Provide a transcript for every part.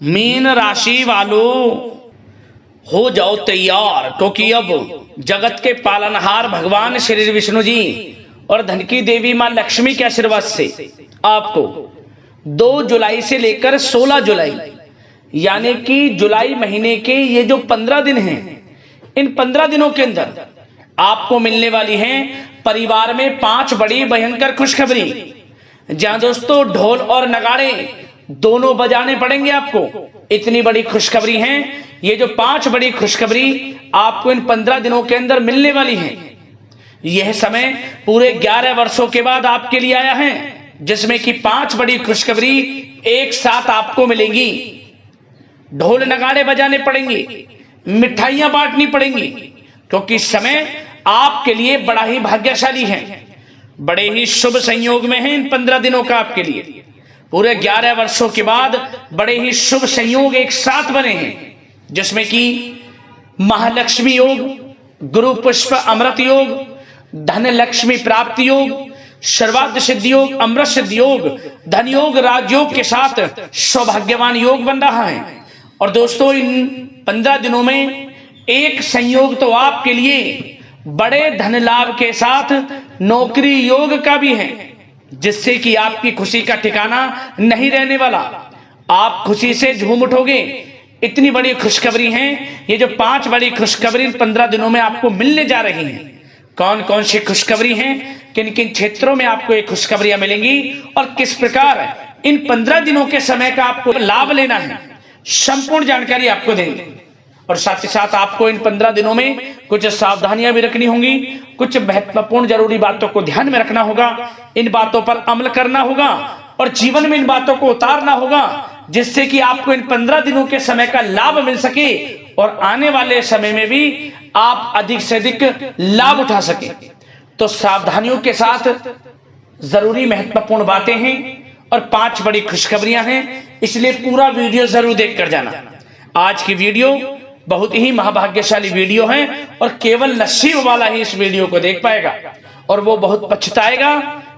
Mean राशि वालों हो जाओ तैयार, क्योंकि अब जगत के पालनहार भगवान श्री विष्णु जी और धन की देवी मां लक्ष्मी के आशीर्वाद से आपको 2 जुलाई से लेकर 16 जुलाई यानी कि जुलाई महीने के ये जो 15 दिन हैं, इन 15 दिनों के अंदर आपको मिलने वाली हैं परिवार में 5 बड़ी भयंकर खुशखबरी। जहां दोस्तों ढोल और नगाड़े दोनों बजाने पड़ेंगे आपको। इतनी बड़ी खुशखबरी हैं। ये जो 5 बड़ी खुशखबरी आपको इन 15 दिनों के अंदर मिलने वाली हैं, यह समय पूरे 11 वर्षों के बाद आपके लिए आया है, जिसमें कि 5 बड़ी खुशखबरी एक साथ आपको मिलेंगी। ढोल नगाड़े बजाने पड़ेंगे, मिठाइयां बांटनी पड़ेंगी, क्योंकि समय आपके लिए बड़ा ही भाग्यशाली है, बड़े ही शुभ संयोग में है इन 15 दिनों का आपके लिए। पूरे 11 वर्षों के बाद बड़े ही शुभ संयोग एक साथ बने हैं, जिसमें कि महालक्ष्मी योग, गुरु पुष्प अमृत योग, धन लक्ष्मी प्राप्ति योग, सर्वार्थ सिद्धि योग, अमृत सिद्धि योग, धन योग, राजयोग के साथ सौभाग्यवान योग बन रहा है। और दोस्तों इन 15 दिनों में एक संयोग तो आपके लिए बड़े धन लाभ के साथ नौकरी योग का भी है, जिससे कि आपकी खुशी का ठिकाना नहीं रहने वाला। आप खुशी से झूम उठोगे। इतनी बड़ी खुशखबरी हैं। ये जो 5 बड़ी खुशखबरी इन 15 दिनों में आपको मिलने जा रही हैं, कौन कौन सी खुशखबरी हैं, किन किन क्षेत्रों में आपको ये खुशखबरियां मिलेंगी और किस प्रकार इन 15 दिनों के समय का आपको लाभ लेना है, संपूर्ण जानकारी आपको देंगे। और साथ ही साथ आपको इन 15 दिनों में कुछ सावधानियां भी रखनी होंगी, कुछ महत्वपूर्ण जरूरी बातों को ध्यान में रखना होगा, इन बातों पर अमल करना होगा और जीवन में इन बातों को उतारना होगा, जिससे कि आपको इन 15 दिनों के समय का लाभ मिल सके और आने वाले समय में भी आप अधिक से अधिक लाभ उठा सके। तो सावधानियों के साथ जरूरी महत्वपूर्ण बातें हैं और 5 बड़ी खुशखबरियां हैं, इसलिए पूरा वीडियो जरूर देखकर जाना। आज की वीडियो बहुत ही महाभाग्यशाली वीडियो है और केवल नसीब वाला ही इस वीडियो को देख पाएगा, और वो बहुत पछताएगा।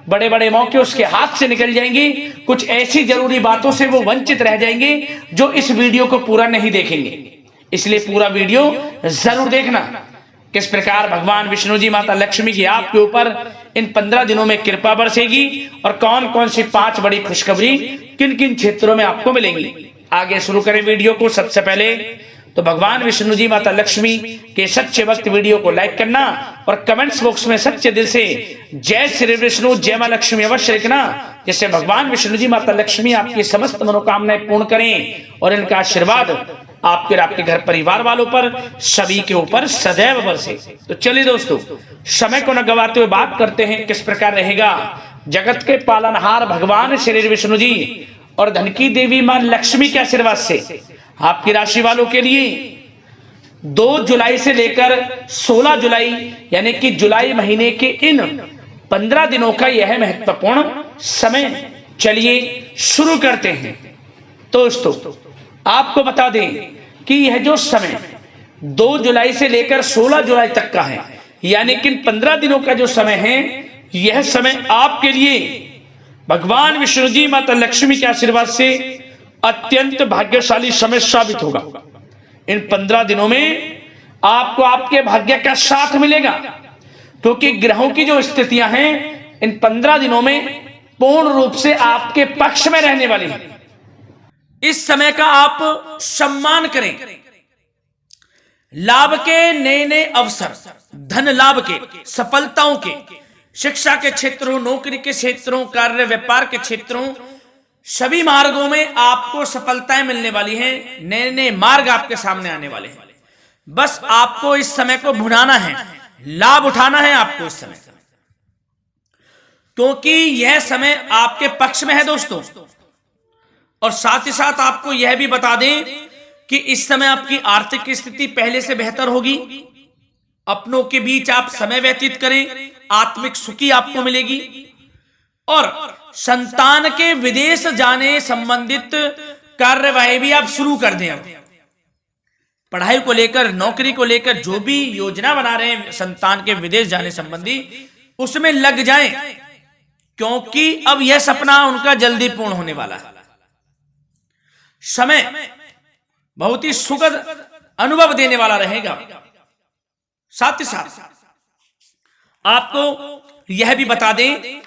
बड़े बड़े मौके उसके हाथ से निकल जाएंगे, कुछ ऐसी जरूरी बातों से वो वंचित रह जाएंगे जो इस वीडियो को पूरा नहीं देखेंगे। इसलिए पूरा वीडियो जरूर देखना, किस प्रकार भगवान विष्णु जी माता लक्ष्मी की आपके ऊपर इन 15 दिनों में कृपा बरसेगी और कौन कौन सी 5 बड़ी खुशखबरी किन किन क्षेत्रों में आपको मिलेंगी। आगे शुरू करें वीडियो को। सबसे पहले तो भगवान विष्णु जी माता लक्ष्मी के सच्चे भक्त वीडियो को लाइक करना और कमेंट्स बॉक्स में सच्चे दिल से जय श्री विष्णु जय मां लक्ष्मी अवश्य लिखना, जिससे भगवान विष्णु जी माता लक्ष्मी आपकी समस्त मनोकामनाएं पूर्ण करें और इनका आशीर्वाद आपके और आपके घर परिवार वालों पर सभी के ऊपर सदैव बरसे। तो चलिए दोस्तों, समय को न गवाते हुए बात करते हैं किस प्रकार रहेगा जगत के पालनहार भगवान श्री विष्णु जी और धन की देवी मां लक्ष्मी के आशीर्वाद से आपकी राशि वालों के लिए 2 जुलाई से लेकर 16 जुलाई यानी कि जुलाई महीने के इन 15 दिनों का यह महत्वपूर्ण समय। चलिए शुरू करते हैं। दोस्तों आपको बता दें कि यह जो समय 2 जुलाई से लेकर 16 जुलाई तक का है, यानी कि 15 दिनों का जो समय है, यह समय आपके लिए भगवान विष्णु जी माता लक्ष्मी के आशीर्वाद से अत्यंत भाग्यशाली समय साबित होगा। इन 15 दिनों में आपको आपके भाग्य का साथ मिलेगा, क्योंकि ग्रहों की जो स्थितियां हैं इन 15 दिनों में पूर्ण रूप से आपके पक्ष में रहने वाली है। इस समय का आप सम्मान करें। लाभ के नए नए अवसर, धन लाभ के, सफलताओं के, शिक्षा के क्षेत्रों, नौकरी के क्षेत्रों, कार्य व्यापार के क्षेत्रों, सभी मार्गों में आपको सफलताएं मिलने वाली हैं। नए नए मार्ग आपके सामने आने वाले हैं। बस आपको इस समय को भुनाना है, लाभ उठाना है आपको इस समय, क्योंकि यह समय आपके पक्ष में है दोस्तों। और साथ ही साथ आपको यह भी बता दें कि इस समय आपकी आर्थिक स्थिति पहले से बेहतर होगी। अपनों के बीच आप समय व्यतीत करें, आत्मिक सुखी आपको मिलेगी। और संतान के विदेश जाने संबंधित कार्यवाही भी आप शुरू कर दें। पढ़ाई को लेकर, नौकरी को लेकर जो भी योजना बना रहे हैं संतान के विदेश जाने संबंधी, उसमें लग जाएं, क्योंकि अब यह सपना उनका जल्दी पूर्ण होने वाला है। समय बहुत ही सुखद अनुभव देने वाला रहेगा। साथ ही साथ आपको यह भी बता दें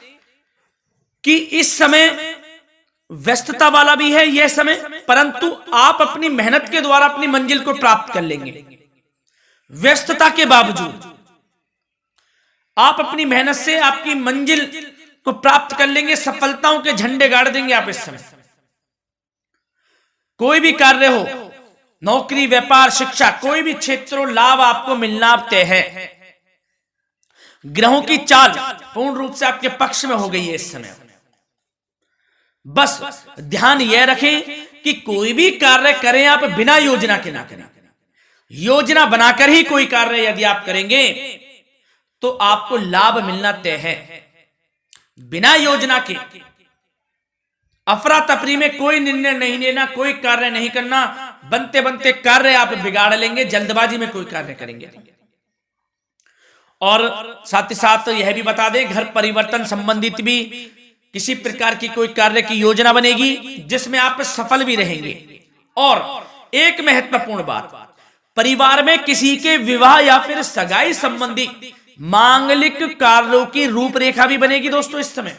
कि इस समय व्यस्तता वाला भी है यह समय, परंतु आप अपनी मेहनत के द्वारा अपनी मंजिल को प्राप्त कर लेंगे। व्यस्तता के बावजूद आप अपनी मेहनत से आपकी मंजिल को प्राप्त कर लेंगे, सफलताओं के झंडे गाड़ देंगे आप इस समय। कोई भी कार्य हो, नौकरी, व्यापार, शिक्षा, कोई भी क्षेत्र, लाभ आपको मिलना तय है। ग्रहों की चाल पूर्ण रूप से आपके पक्ष में हो गई है इस समय। बस ध्यान यह रखें कि कोई भी कार्य करें आप बिना योजना के ना करें। योजना बनाकर ही कोई कार्य यदि आप करेंगे तो आपको लाभ मिलना तय है। बिना योजना के अफरा तफरी में कोई निर्णय नहीं लेना, कोई कार्य नहीं करना। बनते बनते कार्य आप बिगाड़ लेंगे, जल्दबाजी में कोई कार्य करेंगे। और साथ ही साथ यह भी बता दें, घर परिवर्तन संबंधित भी किसी प्रकार की कोई कार्य की योजना बनेगी जिसमें आप सफल भी रहेंगे। और एक महत्वपूर्ण बात, परिवार में किसी के विवाह या फिर सगाई संबंधी मांगलिक कार्यों की रूपरेखा भी बनेगी दोस्तों। इस समय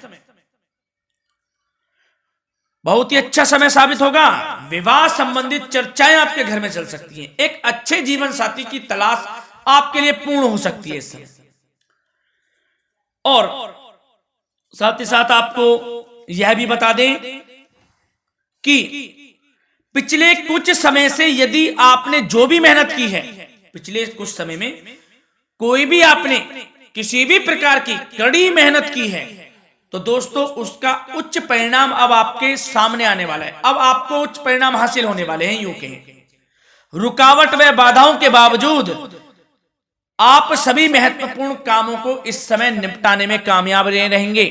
बहुत ही अच्छा समय साबित होगा। विवाह संबंधित चर्चाएं आपके घर में चल सकती हैं। एक अच्छे जीवन साथी की तलाश आपके लिए पूर्ण हो सकती है इस समय। और साथ ही साथ आपको यह भी बता दें कि पिछले कुछ समय से यदि आपने जो भी मेहनत की है, पिछले कुछ समय में कोई भी आपने किसी भी प्रकार की कड़ी मेहनत की है, तो दोस्तों उसका उच्च परिणाम अब आपके सामने आने वाला है। अब आपको उच्च परिणाम हासिल होने वाले हैं। यूं कहें रुकावट व बाधाओं के बावजूद आप सभी महत्वपूर्ण कामों को इस समय निपटाने में कामयाब रहेंगे।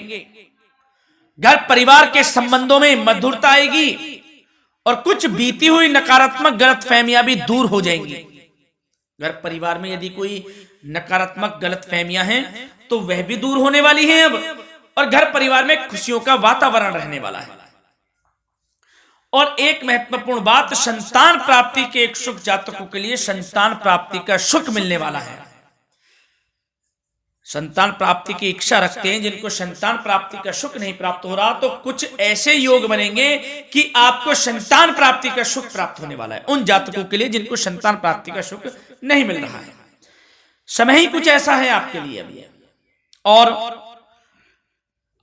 घर परिवार के संबंधों में मधुरता आएगी और कुछ बीती हुई नकारात्मक गलतफहमियां भी दूर हो जाएंगी। घर परिवार में यदि कोई नकारात्मक गलतफहमियां हैं तो वह भी दूर होने वाली हैं अब, और घर परिवार में खुशियों का वातावरण रहने वाला है। और एक महत्वपूर्ण बात, संतान प्राप्ति के इच्छुक जातकों के लिए संतान प्राप्ति का सुख मिलने वाला है। संतान प्राप्ति की इच्छा रखते हैं जिनको संतान प्राप्ति का सुख नहीं प्राप्त हो रहा, तो कुछ ऐसे योग बनेंगे कि आपको संतान प्राप्ति का सुख प्राप्त होने वाला है। उन जातकों के लिए जिनको संतान प्राप्ति का सुख नहीं मिल रहा है, समय ही कुछ ऐसा है आपके लिए अभी। और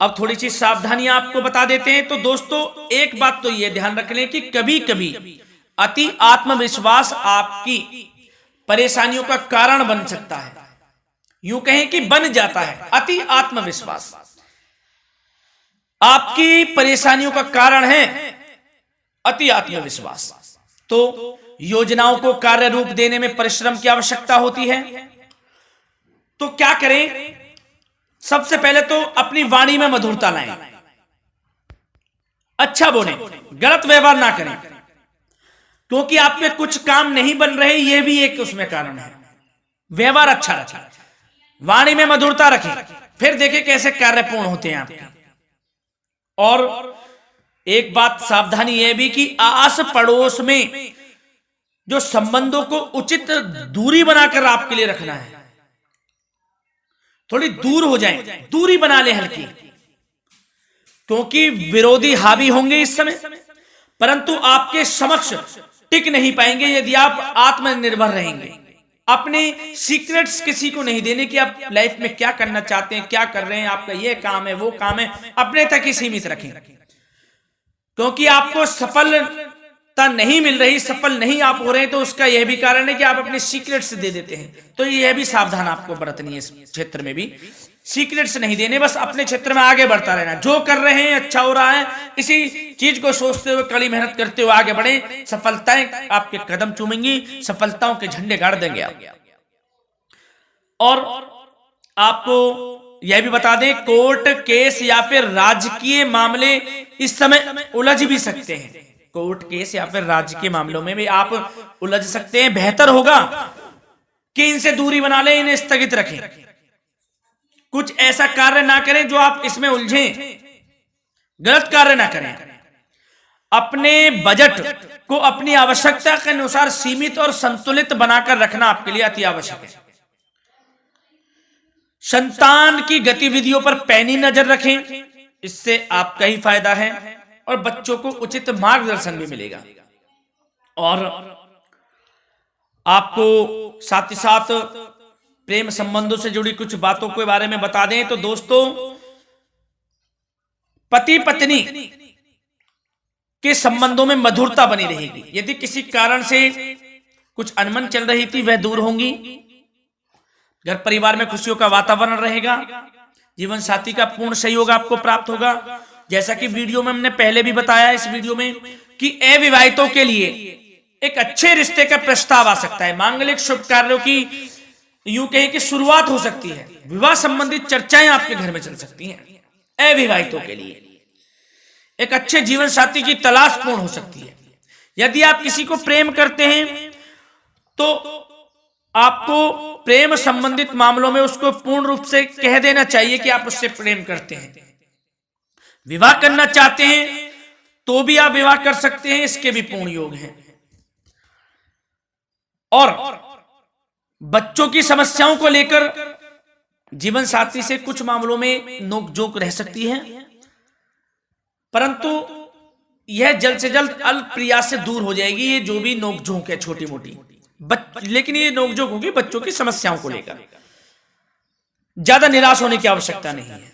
अब थोड़ी सी सावधानियां आपको बता देते हैं। तो दोस्तों एक बात तो यह ध्यान रख लें कि कभी कभी अति आत्मविश्वास आपकी परेशानियों का कारण बन सकता है। यूं कहें कि बन जाता है। अति आत्मविश्वास आपकी परेशानियों का कारण है। अति आत्मविश्वास तो योजनाओं को कार्य रूप देने में परिश्रम की आवश्यकता होती है। तो क्या करें? सबसे पहले तो अपनी वाणी में मधुरता लाएं, अच्छा बोलें, गलत व्यवहार ना करें, क्योंकि आप में कुछ काम नहीं बन रहे, यह भी एक उसमें कारण है। व्यवहार अच्छा रखें, वाणी में मधुरता रखें, फिर देखें कैसे कार्य पूर्ण होते हैं आपके। और एक बात सावधानी यह भी कि आस पड़ोस में जो संबंधों को उचित दूरी बनाकर आपके लिए रखना है। थोड़ी दूर हो जाएं, दूरी बना ले हल्की, क्योंकि विरोधी हावी होंगे इस समय, परंतु आपके समक्ष टिक नहीं पाएंगे यदि आप आत्मनिर्भर रहेंगे। अपने सीक्रेट्स किसी को नहीं देने कि आप लाइफ में क्या करना चाहते हैं, क्या कर रहे हैं, आपका ये काम है, वो काम है, अपने तक ही सीमित रखें। क्योंकि आपको सफलता नहीं मिल रही, सफल नहीं आप हो रहे हैं, तो उसका यह भी कारण है कि आप अपने सीक्रेट्स दे देते हैं। तो यह भी सावधान आपको बरतनी है। इस क्षेत्र में भी सीक्रेट्स नहीं देने, बस अपने क्षेत्र में आगे बढ़ता रहना। जो कर रहे हैं अच्छा हो रहा है, इसी चीज को सोचते हुए कड़ी मेहनत करते हुए आगे बढ़े। सफलताएं आपके कदम चूमेंगी, सफलताओं के झंडे गाड़ देंगे आप। और आपको यह भी बता दें, कोर्ट केस या फिर राजकीय मामले इस समय उलझ भी सकते हैं। कोर्ट केस या फिर राजकीय मामलों में भी आप उलझ सकते हैं। बेहतर होगा कि इनसे दूरी बना लें, इन्हें स्थगित रखें, कुछ ऐसा कार्य ना करें जो आप इसमें उलझें, गलत कार्य ना करें। अपने बजट को अपनी आवश्यकता के अनुसार सीमित और संतुलित बनाकर रखना आपके लिए अति आवश्यक है। संतान की गतिविधियों पर पैनी नजर रखें, इससे आपका ही फायदा है और बच्चों को उचित मार्गदर्शन भी मिलेगा। और आपको साथ ही साथ प्रेम संबंधों से जुड़ी कुछ बातों के बारे में बता दें तो दोस्तों, पति पत्नी के संबंधों में मधुरता बनी रहेगी। यदि किसी कारण से कुछ अनबन चल रही थी वह दूर होंगी। घर परिवार में खुशियों का वातावरण रहेगा। जीवन साथी का पूर्ण सहयोग आपको प्राप्त होगा। जैसा कि वीडियो में हमने पहले भी बताया इस वीडियो में कि अविवाहितों के लिए एक अच्छे रिश्ते का प्रस्ताव आ सकता है। मांगलिक शुभ कार्यों की यूं कहें कि शुरुआत हो सकती है। विवाह संबंधित चर्चाएं आपके घर में चल सकती हैं। अविवाहितों के लिए एक अच्छे जीवन साथी की तलाश पूर्ण हो सकती है। यदि आप किसी को प्रेम करते हैं तो आपको प्रेम संबंधित मामलों में उसको पूर्ण रूप से कह देना चाहिए कि आप उससे प्रेम करते हैं। विवाह करना चाहते हैं तो भी आप विवाह कर सकते हैं, इसके भी पूर्ण योग हैं। और बच्चों की समस्याओं को लेकर जीवन साथी से कुछ मामलों में नोकझोंक रह सकती है, परंतु यह जल्द से जल्द अल्प प्रयास से दूर हो जाएगी। ये जो भी नोकझोंक है छोटी मोटी, लेकिन ये नोकझोंक होगी बच्चों की समस्याओं को लेकर। ज्यादा निराश होने की आवश्यकता नहीं है।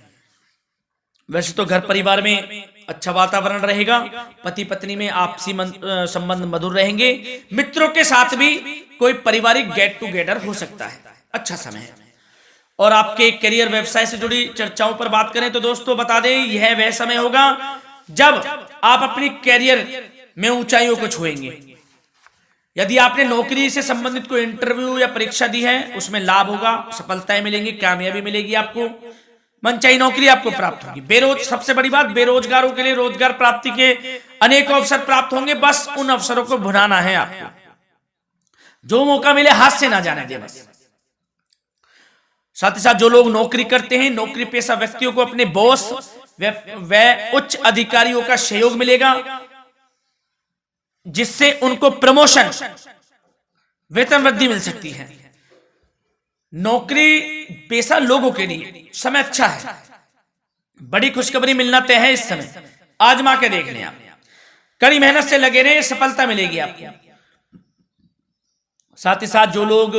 वैसे तो घर परिवार में अच्छा वातावरण रहेगा। पति पत्नी में आपसी संबंध मधुर रहेंगे। मित्रों के साथ भी कोई पारिवारिक गेट टुगेदर हो सकता है। अच्छा समय है। और आपके करियर व्यवसाय से जुड़ी चर्चाओं पर बात करें तो दोस्तों बता दें, यह वह समय होगा जब आप अपनी करियर में ऊंचाइयों को छुएंगे। यदि आपने नौकरी से संबंधित कोई इंटरव्यू या परीक्षा दी है उसमें लाभ होगा, सफलताएं मिलेंगी, कामयाबी मिलेगी। आपको मनचाही नौकरी आपको प्राप्त होगी। सबसे बड़ी बात, बेरोजगारों के लिए रोजगार प्राप्ति के अनेक अवसर प्राप्त होंगे। बस उन अवसरों को भुनाना है आपको। जो मौका मिले हाथ से ना जाने दे बस। साथ ही साथ जो लोग नौकरी करते हैं, नौकरी पेशा व्यक्तियों को अपने बॉस व उच्च अधिकारियों का सहयोग मिलेगा, जिससे उनको प्रमोशन, वेतन वृद्धि मिल सकती है। नौकरी पेशा लोगों के लिए समय अच्छा है। बड़ी खुशखबरी मिलना तय है इस समय। आजमा के देख लें आप। कड़ी मेहनत से लगे रहे, सफलता मिलेगी आपको। साथ ही साथ जो लोग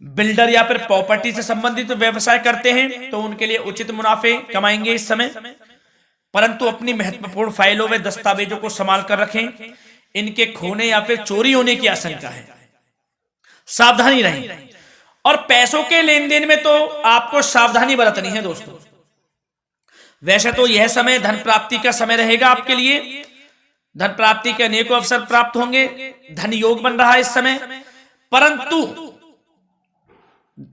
बिल्डर या फिर प्रॉपर्टी से संबंधित व्यवसाय करते हैं तो उनके लिए उचित मुनाफे कमाएंगे इस समय। परंतु अपनी महत्वपूर्ण फाइलों व दस्तावेजों को संभाल कर रखें। इनके खोने या फिर चोरी होने की आशंका है। सावधानी रहें। और पैसों के लेन देन में तो आपको सावधानी बरतनी है दोस्तों। वैसे तो यह समय धन प्राप्ति का समय रहेगा आपके लिए। धन प्राप्ति के अनेकों अवसर प्राप्त होंगे। धन योग बन रहा है इस समय, परंतु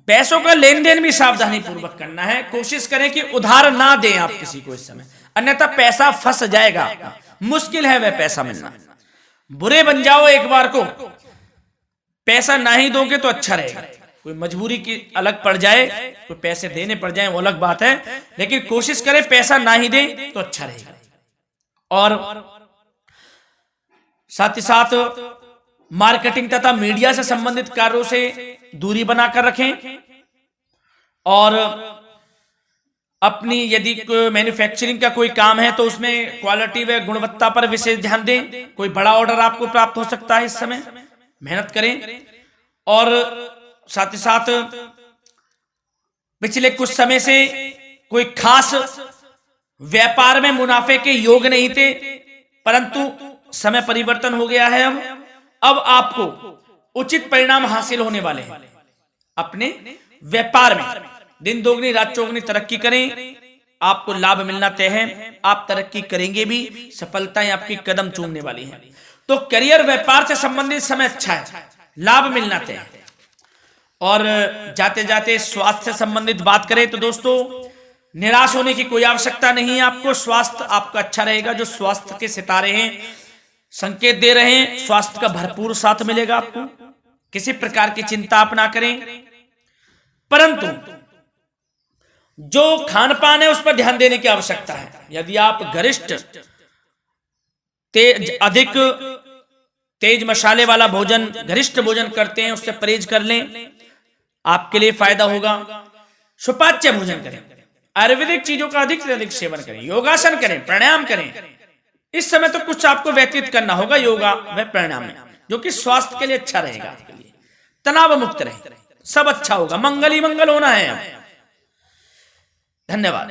पैसों का लेन देन भी सावधानी पूर्वक करना है। कोशिश करें कि उधार ना दें आप किसी को इस समय, अन्यथा पैसा फंस जाएगा। मुश्किल है वह पैसा मिलना। बुरे बन जाओ एक बार को, पैसा ना ही दोगे तो अच्छा रहेगा। कोई मजबूरी की अलग पड़ जाए, कोई पैसे देने पड़ जाए वो अलग बात है, लेकिन कोशिश करें पैसा ना ही दें तो अच्छा रहेगा। और साथ ही साथ मार्केटिंग तथा मीडिया से संबंधित कार्यों से दूरी बनाकर रखें। और अपनी यदि मैन्युफैक्चरिंग का कोई काम है तो उसमें क्वालिटी व गुणवत्ता पर विशेष ध्यान दें। कोई बड़ा ऑर्डर आपको प्राप्त हो सकता है इस समय, मेहनत करें। और साथ ही साथ पिछले कुछ समय से कोई खास व्यापार में मुनाफे के योग नहीं थे, परंतु समय परिवर्तन हो गया है। अब आपको उचित परिणाम हासिल होने वाले हैं। अपने व्यापार में दिन दोगुनी रात चौगुनी तरक्की करें। आपको लाभ मिलना तय है। आप तरक्की करेंगे भी, सफलताएं आपकी कदम चूमने वाली हैं। तो करियर व्यापार से संबंधित समय अच्छा है, लाभ मिलना तय है। और जाते जाते स्वास्थ्य से संबंधित बात करें तो दोस्तों निराश होने की कोई आवश्यकता नहीं है। आपको स्वास्थ्य आपका अच्छा रहेगा। जो स्वास्थ्य के सितारे हैं संकेत दे रहे हैं, स्वास्थ्य का भरपूर साथ मिलेगा आपको। किसी प्रकार की चिंता आप ना करें, परंतु जो खान पान है उस पर ध्यान देने की आवश्यकता है। यदि आप गरिष्ठ तेज अधिक तेज मसाले वाला भोजन, गरिष्ठ भोजन करते हैं उससे परहेज कर लें, आपके लिए फायदा होगा। सुपाच्य भोजन करें, आयुर्वेदिक चीजों का अधिक से अधिक सेवन करें, योगासन करें, प्राणायाम करें। इस समय तो कुछ आपको व्यतीत करना होगा योगा व प्राणायाम में, जो कि स्वास्थ्य के लिए अच्छा रहेगा, आपके लिए तनाव मुक्त रहे, सब अच्छा होगा, मंगल ही मंगल होना है। धन्यवाद।